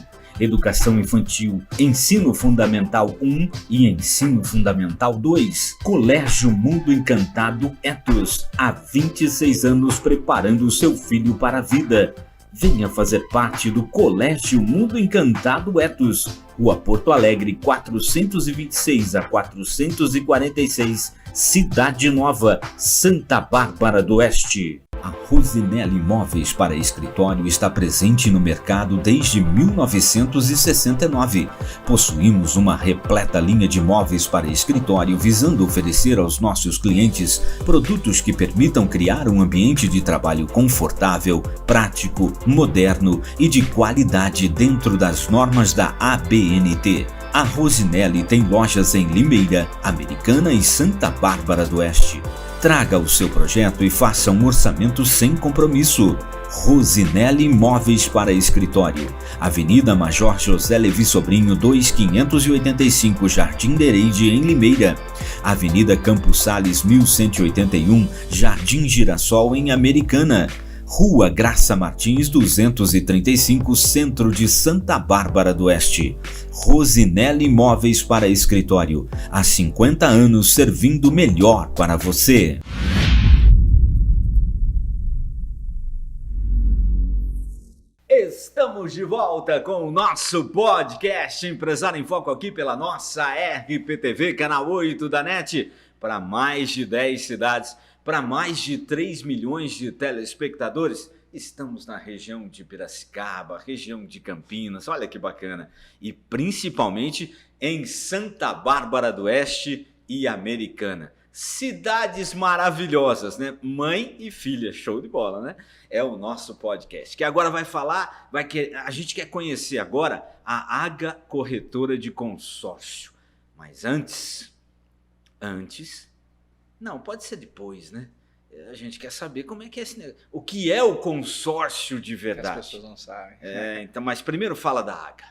Educação infantil, ensino fundamental 1 e ensino fundamental 2. Colégio Mundo Encantado Etos. Há 26 anos preparando seu filho para a vida. Venha fazer parte do Colégio Mundo Encantado Etos. Rua Porto Alegre, 426 a 446, Cidade Nova, Santa Bárbara do Oeste. A Rosinelli Móveis para Escritório está presente no mercado desde 1969. Possuímos uma repleta linha de móveis para escritório visando oferecer aos nossos clientes produtos que permitam criar um ambiente de trabalho confortável, prático, moderno e de qualidade dentro das normas da ABNT. A Rosinelli tem lojas em Limeira, Americana e Santa Bárbara do Oeste. Traga o seu projeto e faça um orçamento sem compromisso. Rosinelli Móveis para Escritório. Avenida Major José Levi Sobrinho 2585, Jardim Dereide, em Limeira. Avenida Campos Sales 1181, Jardim Girassol, em Americana. Rua Graça Martins 235, Centro de Santa Bárbara do Oeste. Rosinelli Móveis para Escritório. Há 50 anos servindo melhor para você. Estamos de volta com o nosso podcast Empresário em Foco aqui pela nossa RPTV, canal 8 da NET, para mais de 10 cidades. Para mais de 3 milhões de telespectadores. Estamos na região de Piracicaba, região de Campinas, olha que bacana. E principalmente em Santa Bárbara do Oeste e Americana. Cidades maravilhosas, né? Mãe e filha, show de bola, né? É o nosso podcast, que agora vai falar, a gente quer conhecer agora a Aga Corretora de Consórcio. Mas antes... Não, pode ser depois, né? A gente quer saber como é que é esse negócio. O que é o consórcio de verdade? As pessoas não sabem. Então, mas primeiro fala da Aga.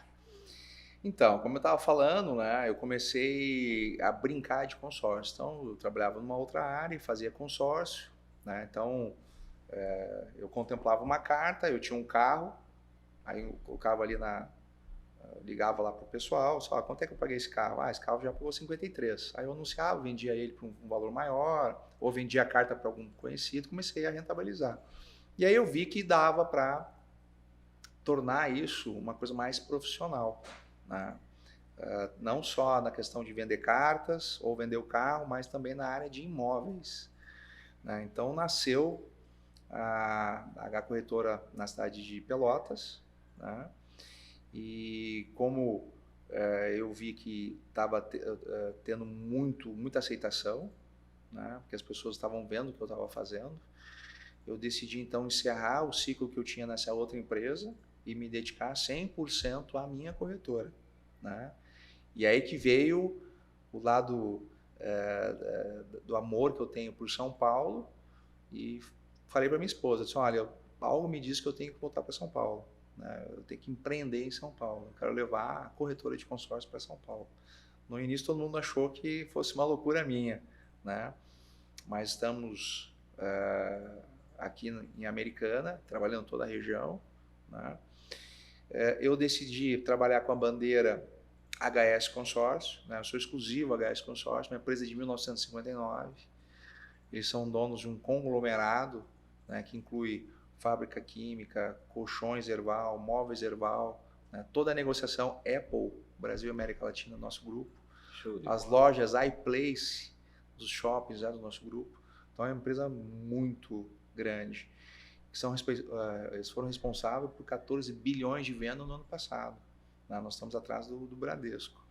Então, como eu estava falando, né, eu comecei a brincar de consórcio. Então, eu trabalhava numa outra área e fazia consórcio, né? Então, eu contemplava uma carta, eu tinha um carro, aí eu colocava ali ligava lá pro pessoal, só, quanto é que eu paguei esse carro? Esse carro já pagou 53. Aí eu anunciava, vendia ele por um valor maior, ou vendia a carta para algum conhecido, comecei a rentabilizar. E aí eu vi que dava para tornar isso uma coisa mais profissional, né? Não só na questão de vender cartas ou vender o carro, mas também na área de imóveis, né? Então nasceu a H Corretora na cidade de Pelotas, né? E como eu vi que estava tendo muita aceitação, né, porque as pessoas estavam vendo o que eu estava fazendo, eu decidi então encerrar o ciclo que eu tinha nessa outra empresa e me dedicar 100% à minha corretora, né? E aí que veio o lado do amor que eu tenho por São Paulo, e falei para minha esposa, disse, olha, algo me diz que eu tenho que voltar para São Paulo. Eu tenho que empreender em São Paulo, eu quero levar a corretora de consórcio para São Paulo. No início todo mundo achou que fosse uma loucura minha, né? Mas estamos aqui em Americana, trabalhando toda a região, né? Eu decidi trabalhar com a bandeira HS Consórcio, né? Eu sou exclusivo HS Consórcio, uma empresa de 1959. Eles são donos de um conglomerado, né, que inclui fábrica química, colchões Erval, móveis Erval, né? Toda a negociação Apple, Brasil e América Latina, nosso grupo. As lojas iPlace dos shoppings do nosso grupo. Então é uma empresa muito grande. Eles foram responsáveis por 14 bilhões de vendas no ano passado. Né? Nós estamos atrás do Bradesco.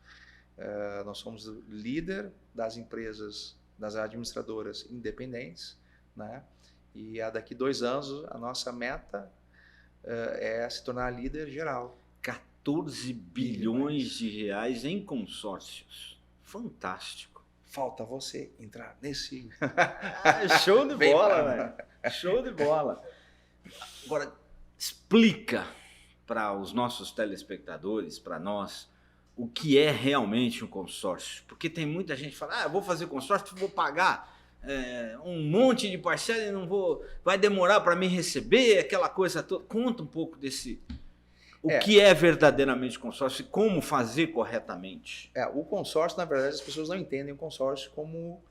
Nós somos o líder das empresas, das administradoras independentes, né? E daqui 2 anos a nossa meta é se tornar líder geral. 14 bilhões de reais em consórcios. Fantástico. Falta você entrar nesse... Show de Vem bola, pra- velho. Show de bola. Agora, explica para os nossos telespectadores, para nós, o que é realmente um consórcio. Porque tem muita gente que fala, eu vou fazer consórcio, vou pagar um monte de parcela e não vou, vai demorar para me receber, aquela coisa toda. Conta um pouco desse... O que é verdadeiramente consórcio e como fazer corretamente. O consórcio, na verdade, as pessoas não entendem o consórcio como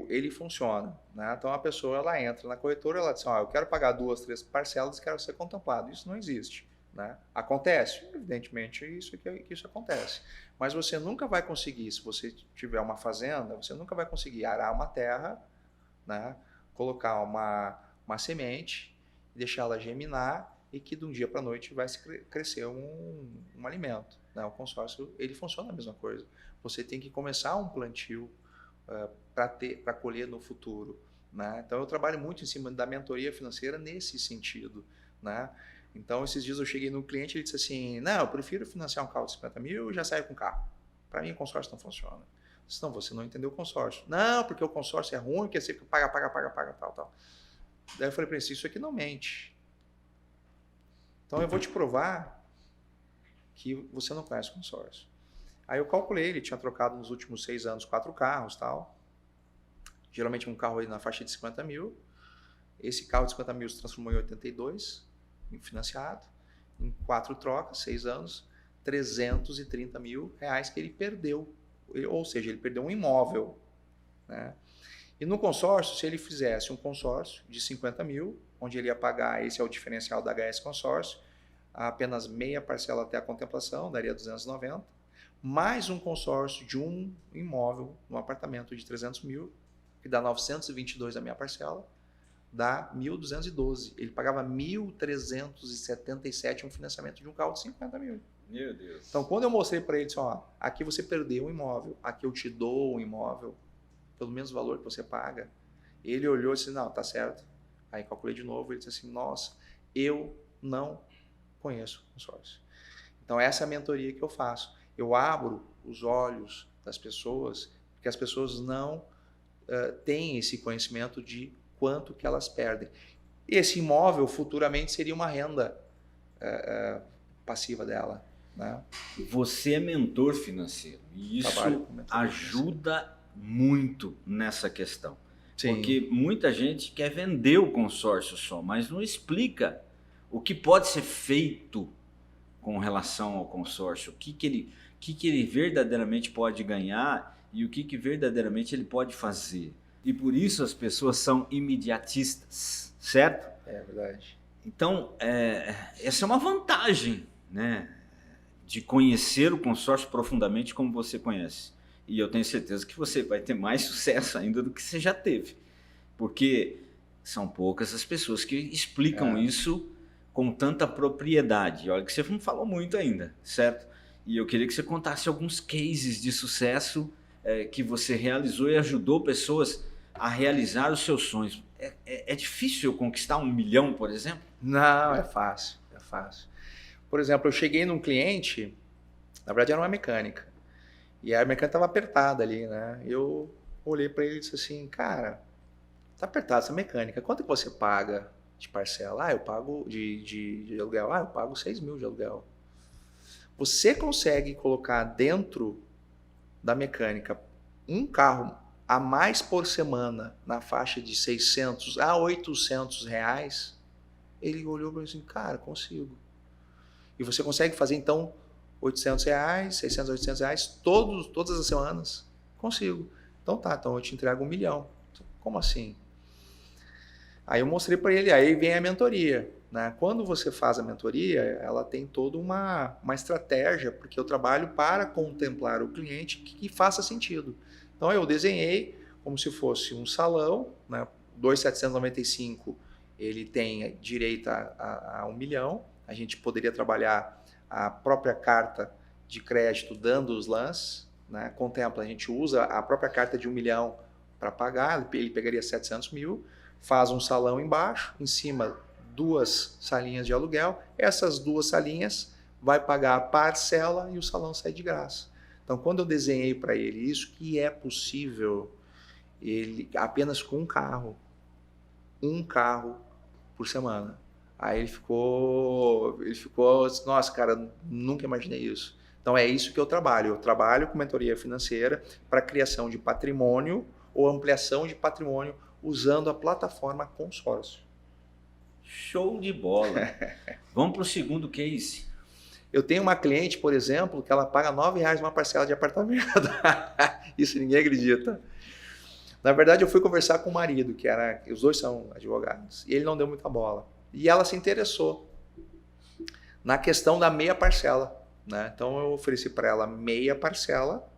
ele funciona, né? Então a pessoa ela entra na corretora, ela diz, eu quero pagar 2, 3 parcelas e quero ser contemplado. Isso não existe, né? Acontece, evidentemente isso acontece, mas você nunca vai conseguir, se você tiver uma fazenda, você nunca vai conseguir arar uma terra, né? Colocar uma semente, deixá-la germinar e que de um dia para a noite vai crescer um alimento, né? O consórcio ele funciona a mesma coisa. Você tem que começar um plantio para colher no futuro, né? Então eu trabalho muito em cima da mentoria financeira nesse sentido, né? Então esses dias eu cheguei no cliente e ele disse assim, não, eu prefiro financiar um carro de 50 mil e já sair com o carro. Para mim o consórcio não funciona. Eu disse, não, você não entendeu o consórcio. Não, porque o consórcio é ruim, que você paga, tal. Daí eu falei para ele, isso aqui não mente. Então eu vou te provar que você não conhece o consórcio. Aí eu calculei, ele tinha trocado nos últimos 6 anos 4 carros, tal. Geralmente um carro aí na faixa de 50 mil. Esse carro de 50 mil se transformou em 82, financiado, em 4 trocas, 6 anos, 330 mil reais que ele perdeu. Ou seja, ele perdeu um imóvel, né? E no consórcio, se ele fizesse um consórcio de 50 mil, onde ele ia pagar, esse é o diferencial da HS Consórcio, apenas meia parcela até a contemplação, daria 290, mais um consórcio de um imóvel, um apartamento de 300 mil, que dá 922 a minha parcela, dá 1.212. Ele pagava 1.377 um financiamento de um carro de 50 mil. Meu Deus. Então, quando eu mostrei para ele, disse, aqui você perdeu um imóvel, aqui eu te dou um imóvel, pelo mesmo valor que você paga, ele olhou e disse, não, tá certo. Aí calculei de novo, ele disse assim, nossa, eu não conheço consórcio. Então, essa é a mentoria que eu faço. Eu abro os olhos das pessoas, porque as pessoas não têm esse conhecimento de quanto que elas perdem. Esse imóvel futuramente seria uma renda passiva dela, né? Você é mentor financeiro e isso ajuda muito nessa questão. Sim. Porque muita gente quer vender o consórcio só, mas não explica o que pode ser feito com relação ao consórcio, o que ele verdadeiramente pode ganhar e o que verdadeiramente ele pode fazer. E por isso as pessoas são imediatistas, certo? É verdade. Então, essa é uma vantagem, né, de conhecer o consórcio profundamente como você conhece. E eu tenho certeza que você vai ter mais sucesso ainda do que você já teve. Porque são poucas as pessoas que explicam isso com tanta propriedade. Olha que você não falou muito ainda, certo? E eu queria que você contasse alguns cases de sucesso que você realizou e ajudou pessoas a realizar os seus sonhos. É difícil eu conquistar 1 milhão, por exemplo? Não, é fácil, é fácil. Por exemplo, eu cheguei num cliente, na verdade era uma mecânica, e a mecânica estava apertada ali, né? Eu olhei para ele e disse assim, cara, tá apertada essa mecânica, quanto que você paga de parcela? Eu pago de aluguel, eu pago 6 mil de aluguel. Você consegue colocar dentro da mecânica um carro a mais por semana, na faixa de 600 a 800 reais, ele olhou para mim assim, cara, consigo. E você consegue fazer, então, 800 reais, 600 a 800 reais, todas as semanas? Consigo. Então tá, então eu te entrego 1 milhão. Como assim? Aí eu mostrei para ele, aí vem a mentoria. Né? Quando você faz a mentoria, ela tem toda uma estratégia, porque eu trabalho para contemplar o cliente que faça sentido. Então eu desenhei como se fosse um salão, né? 2.795 ele tem direito a 1 milhão. A gente poderia trabalhar a própria carta de crédito dando os lances. Né? Contempla, a gente usa a própria carta de 1 milhão para pagar, ele pegaria 700 mil, faz um salão embaixo, em cima 2 salinhas de aluguel, essas 2 salinhas vai pagar a parcela e o salão sai de graça. Então, quando eu desenhei para ele isso, que é possível, ele apenas com um carro por semana. Aí ele ficou, nossa, cara, nunca imaginei isso. Então é isso que eu trabalho com mentoria financeira para criação de patrimônio ou ampliação de patrimônio usando a plataforma consórcio. Show de bola. Vamos para o segundo case. Eu tenho uma cliente, por exemplo, que ela paga R$9 uma parcela de apartamento. Isso ninguém acredita. Na verdade, eu fui conversar com o marido, os dois são advogados, e ele não deu muita bola. E ela se interessou na questão da meia parcela. Né? Então, eu ofereci para ela meia parcela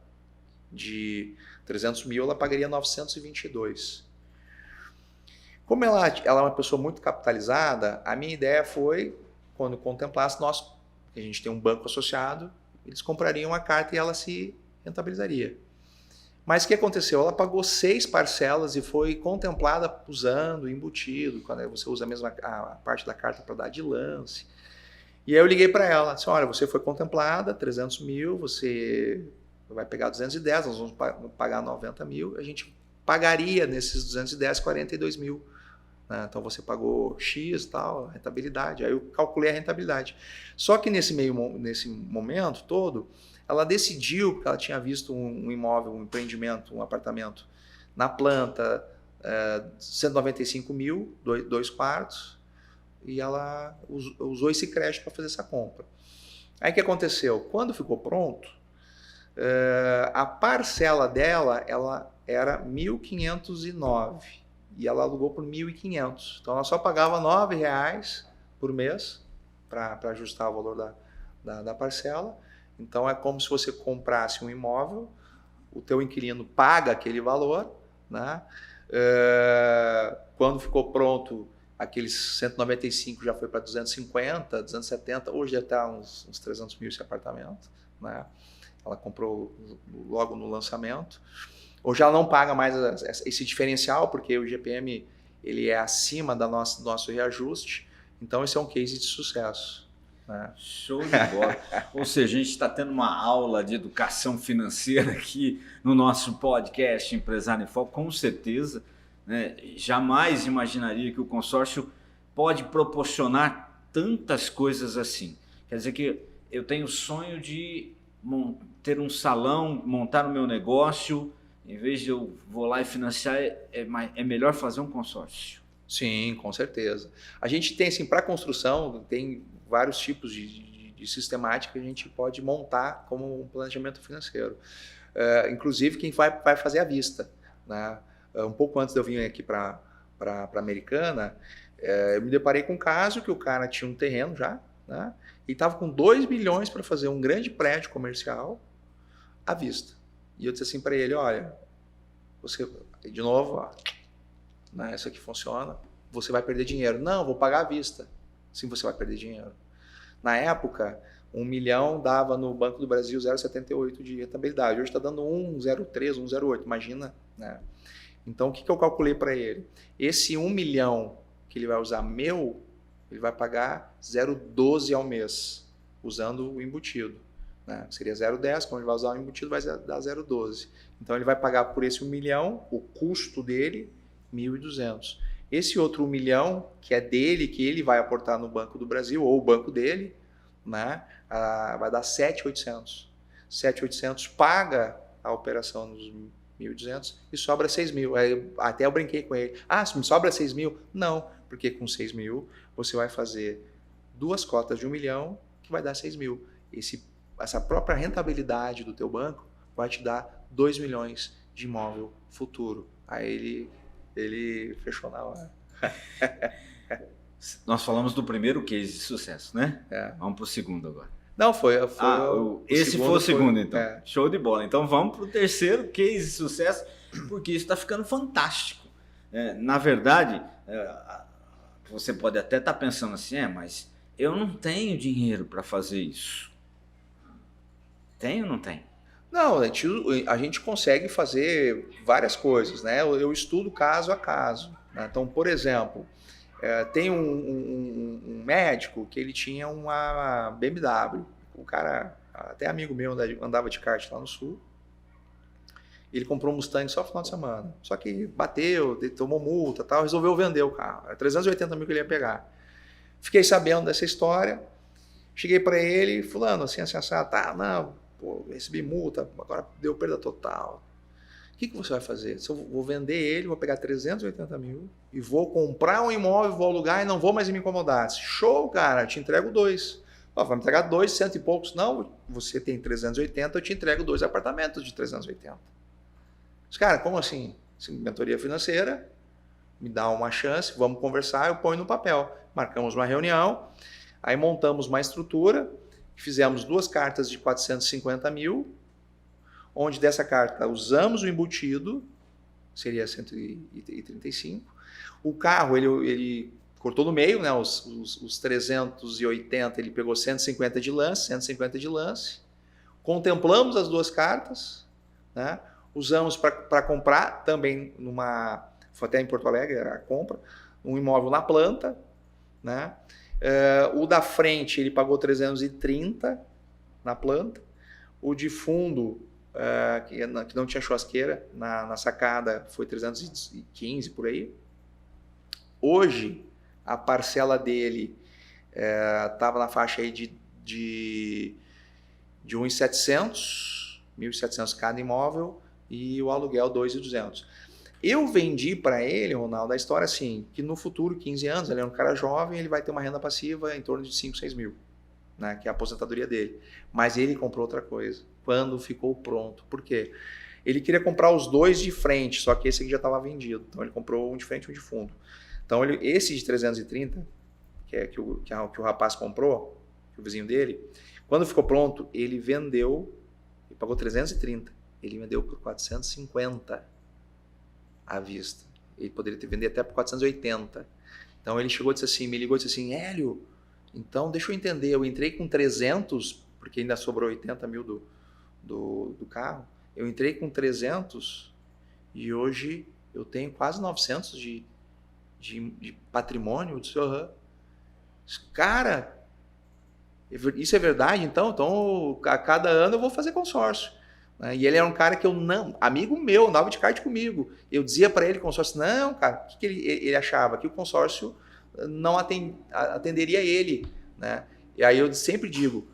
de 300 mil, ela pagaria 922. Como ela é uma pessoa muito capitalizada, a minha ideia foi, quando contemplasse, a gente tem um banco associado, eles comprariam a carta e ela se rentabilizaria. Mas o que aconteceu? Ela pagou 6 parcelas e foi contemplada usando embutido, quando você usa a parte da carta para dar de lance. E aí eu liguei para ela, disse, olha, você foi contemplada, 300 mil, você vai pegar 210, nós vamos pagar 90 mil, a gente pagaria nesses 210, 42 mil. Né? Então você pagou X, tal, rentabilidade. Aí eu calculei a rentabilidade. Só que nesse momento todo, ela decidiu, porque ela tinha visto um imóvel, um empreendimento, um apartamento na planta, 195 mil, 2 quartos, e ela usou esse crédito para fazer essa compra. Aí o que aconteceu? Quando ficou pronto, a parcela dela ela era 1.509 e ela alugou por 1.500. Então ela só pagava R$9 por mês para ajustar o valor da parcela. Então é como se você comprasse um imóvel, o teu inquilino paga aquele valor, né? Quando ficou pronto, aqueles 195 já foi para 250, 270, hoje já está uns 300 mil esse apartamento, né? Ela comprou logo no lançamento. Hoje ela não paga mais esse diferencial, porque o IGPM ele é acima do nosso reajuste, então esse é um case de sucesso. Né? Show de bola. Ou seja, a gente está tendo uma aula de educação financeira aqui no nosso podcast Empresário em Foco, com certeza. Né? Jamais imaginaria que o consórcio pode proporcionar tantas coisas assim. Quer dizer que eu tenho o sonho de ter um salão, montar o meu negócio, em vez de eu vou lá e financiar, é melhor fazer um consórcio. Sim, com certeza. A gente tem, assim, para construção, tem vários tipos de sistemática que a gente pode montar como um planejamento financeiro. Inclusive, quem vai fazer à vista. Né? Um pouco antes de eu vir aqui para a Americana, eu me deparei com um caso que o cara tinha um terreno já, né? E estava com 2 milhões para fazer um grande prédio comercial à vista. E eu disse assim para ele, olha, você, de novo, ó, né, isso aqui funciona, você vai perder dinheiro. Não, vou pagar à vista. Sim, você vai perder dinheiro. Na época, 1 milhão dava no Banco do Brasil 0,78 de rentabilidade. Hoje está dando 1,03, 1,08, imagina. Né? Então, o que eu calculei para ele? Esse 1 milhão que ele vai usar ele vai pagar 0,12 ao mês, usando o embutido. Né? Seria 0,10, como ele vai usar o embutido, vai dar 0,12. Então, ele vai pagar por esse 1 milhão, o custo dele, 1.200. Esse outro 1 milhão, que é dele, que ele vai aportar no Banco do Brasil, ou o banco dele, né? Vai dar 7.800. 7.800 paga a operação 1.200 e sobra 6 mil. Aí, até eu brinquei com ele. Se me sobra 6 mil? Não, porque com 6 mil você vai fazer 2 cotas de 1 milhão que vai dar 6 mil. Essa própria rentabilidade do teu banco vai te dar 2 milhões de imóvel futuro. Aí ele fechou na hora. Nós falamos do primeiro case de sucesso, né? É. Vamos para o segundo agora. Não, esse foi o segundo, então. É. Show de bola. Então vamos para o terceiro case de sucesso, porque isso está ficando fantástico. Na verdade, você pode até estar pensando assim, mas eu não tenho dinheiro para fazer isso. Tem ou não tem? Não, a gente consegue fazer várias coisas, né? Eu estudo caso a caso, né? Então, por exemplo, tem um médico que ele tinha uma BMW. O cara, até amigo meu, andava de kart lá no sul. Ele comprou um Mustang só no final de semana. Só que bateu, tomou multa, tal, resolveu vender o carro. Era 380 mil que ele ia pegar. Fiquei sabendo dessa história. Cheguei para ele, fulano, assim, recebi multa, agora deu perda total. O que você vai fazer? Se eu vou vender ele, vou pegar 380 mil e vou comprar um imóvel, vou alugar e não vou mais me incomodar. Show, cara, te entrego 2. Vai me entregar 2, 100 e poucos. Não, você tem 380, eu te entrego 2 apartamentos de 380. Mas, cara, como assim? Mentoria financeira, me dá uma chance, vamos conversar, eu ponho no papel. Marcamos uma reunião, aí montamos uma estrutura, fizemos 2 cartas de 450 mil, onde dessa carta usamos o embutido, seria 135. O carro, ele cortou no meio, né? Os 380, ele pegou 150 de lance. Contemplamos as 2 cartas, né? Usamos para comprar também foi até em Porto Alegre a compra, um imóvel na planta, né? O da frente ele pagou 330 na planta, o de fundo que não tinha churrasqueira na sacada foi 315 por aí. Hoje a parcela dele estava na faixa aí de 1.700 cada imóvel e o aluguel 2.200. Eu vendi para ele, Ronaldo, a história assim, que no futuro, 15 anos, ele é um cara jovem, ele vai ter uma renda passiva em torno de 5, 6 mil, né, que é a aposentadoria dele. Mas ele comprou outra coisa, quando ficou pronto. Por quê? Ele queria comprar os 2 de frente, só que esse aqui já estava vendido. Então ele comprou um de frente e um de fundo. Então esse de 330, que o rapaz comprou, que o vizinho dele, quando ficou pronto, ele vendeu, ele pagou 330, ele vendeu por 450 à vista. Ele poderia ter vendido até por 480. Então ele chegou e disse assim, me ligou e disse assim, Hélio, então deixa eu entender, eu entrei com 300, porque ainda sobrou 80 mil do carro, eu entrei com 300 e hoje eu tenho quase 900 de patrimônio. Eu disse, cara, isso é verdade? Então a cada ano eu vou fazer consórcio. E ele era um cara que amigo meu, andava de kart comigo. Eu dizia para ele, consórcio, não, cara, o que ele achava? Que o consórcio não atenderia ele, né? E aí eu sempre digo,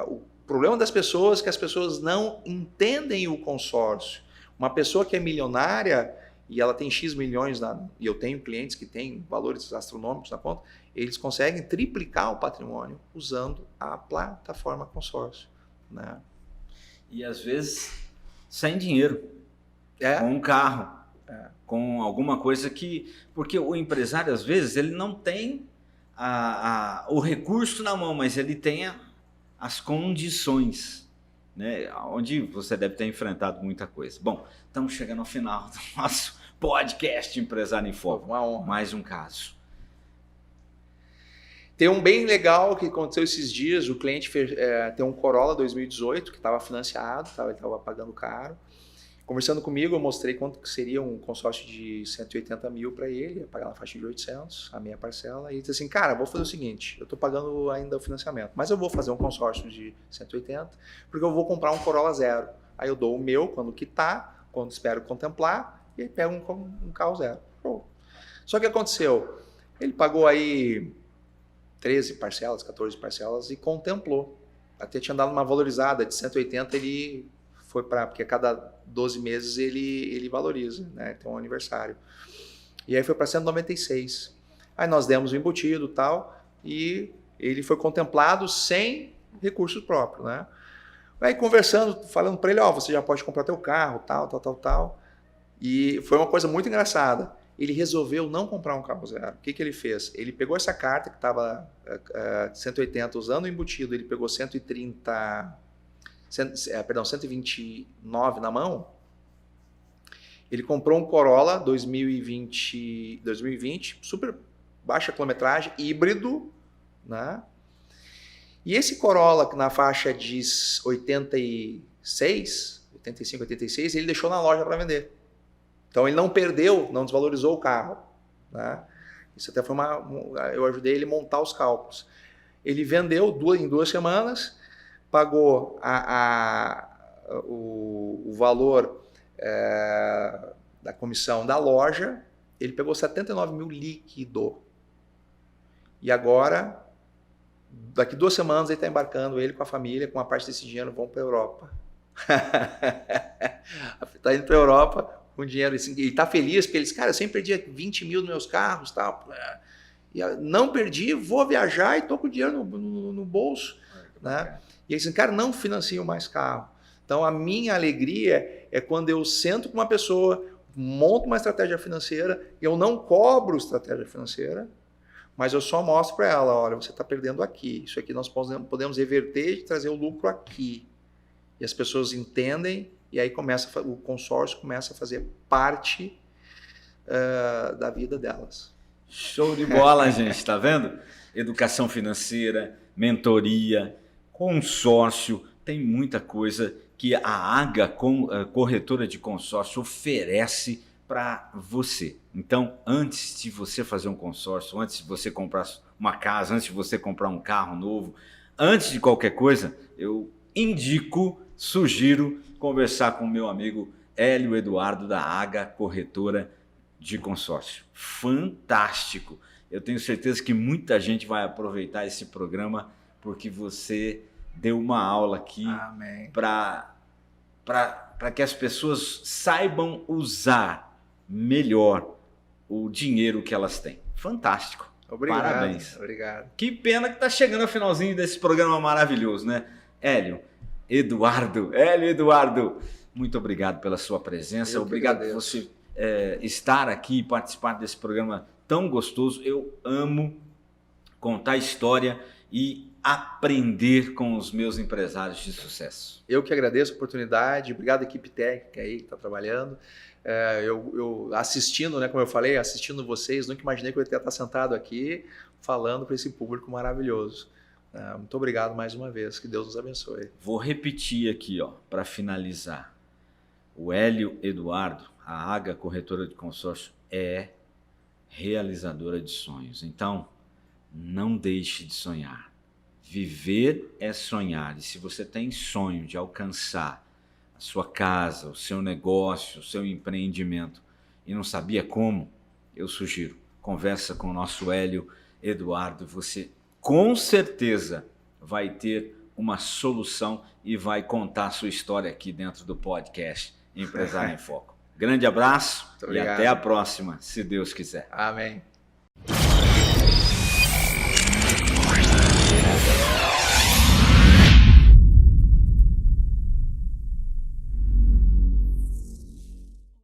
o problema das pessoas é que as pessoas não entendem o consórcio. Uma pessoa que é milionária e ela tem X milhões, e eu tenho clientes que têm valores astronômicos na conta, eles conseguem triplicar o patrimônio usando a plataforma consórcio, né? E às vezes sem dinheiro, com um carro, com alguma coisa que... Porque o empresário, às vezes, ele não tem o recurso na mão, mas ele tem as condições, né? Onde você deve ter enfrentado muita coisa. Bom, estamos chegando ao final do nosso podcast Empresário em Foco. Uma honra. Mais um caso. Tem um bem legal que aconteceu esses dias, o cliente tem um Corolla 2018 que estava financiado, ele estava pagando caro. Conversando comigo, eu mostrei quanto que seria um consórcio de 180 mil para ele, ia pagar na faixa de 800, a minha parcela, e ele disse assim, cara, vou fazer o seguinte, eu estou pagando ainda o financiamento, mas eu vou fazer um consórcio de 180, porque eu vou comprar um Corolla zero. Aí eu dou o meu quando quitar, quando espero contemplar, e aí pego um carro zero. Só que aconteceu, ele pagou aí 13 parcelas, 14 parcelas e contemplou. Até tinha dado uma valorizada de 180, ele foi para... Porque a cada 12 meses ele valoriza, né? Tem um aniversário. E aí foi para 196. Aí nós demos o embutido e tal, e ele foi contemplado sem recursos próprios, né? Aí conversando, falando para ele, você já pode comprar teu carro, tal. E foi uma coisa muito engraçada. Ele resolveu não comprar um carro zero. O que ele fez? Ele pegou essa carta que estava 180 usando o embutido, ele pegou 129 na mão. Ele comprou um Corolla 2020, super baixa quilometragem, híbrido, né? E esse Corolla na faixa de 85, 86, ele deixou na loja para vender. Então ele não perdeu, não desvalorizou o carro, né? Isso até foi eu ajudei ele a montar os cálculos. Ele vendeu em 2 semanas, pagou o valor da comissão da loja, ele pegou 79 mil líquido. E agora, daqui 2 semanas, ele está embarcando, ele com a família, com uma parte desse dinheiro, vão para a Europa. Está indo para a Europa com dinheiro. Ele está feliz, porque ele disse, cara, eu sempre perdia 20 mil nos meus carros, tal. E não perdi, vou viajar e estou com o dinheiro no bolso. Né? E ele disse, cara, não financio mais carro. Então, a minha alegria é quando eu sento com uma pessoa, monto uma estratégia financeira, eu não cobro estratégia financeira, mas eu só mostro para ela, olha, você está perdendo aqui, isso aqui nós podemos reverter e trazer o lucro aqui. E as pessoas entendem, e aí o consórcio começa a fazer parte da vida delas. Show de bola, gente, tá vendo? Educação financeira, mentoria, consórcio, tem muita coisa que a AGA, corretora de consórcio, oferece para você. Então, antes de você fazer um consórcio, antes de você comprar uma casa, antes de você comprar um carro novo, antes de qualquer coisa, eu sugiro conversar com o meu amigo Hélio Eduardo da AGA, corretora de consórcio. Fantástico! Eu tenho certeza que muita gente vai aproveitar esse programa porque você deu uma aula aqui para que as pessoas saibam usar melhor o dinheiro que elas têm. Fantástico. Obrigado. Parabéns. Obrigado. Que pena que está chegando ao finalzinho desse programa maravilhoso, né? Hélio Eduardo, muito obrigado pela sua presença. Obrigado por você estar aqui e participar desse programa tão gostoso. Eu amo contar história e aprender com os meus empresários de sucesso. Eu que agradeço a oportunidade. Obrigado, equipe técnica aí que está trabalhando. Eu assistindo, né, como eu falei, assistindo vocês, nunca imaginei que eu ia estar sentado aqui falando para esse público maravilhoso. Muito obrigado mais uma vez, que Deus nos abençoe. Vou repetir aqui, para finalizar. O Hélio Eduardo, a AGA Corretora de Consórcio, é realizadora de sonhos. Então, não deixe de sonhar. Viver é sonhar. E se você tem sonho de alcançar a sua casa, o seu negócio, o seu empreendimento e não sabia como, eu sugiro, conversa com o nosso Hélio Eduardo. Você com certeza vai ter uma solução e vai contar a sua história aqui dentro do podcast Empresário em Foco. Grande abraço e até a próxima, se Deus quiser. Amém.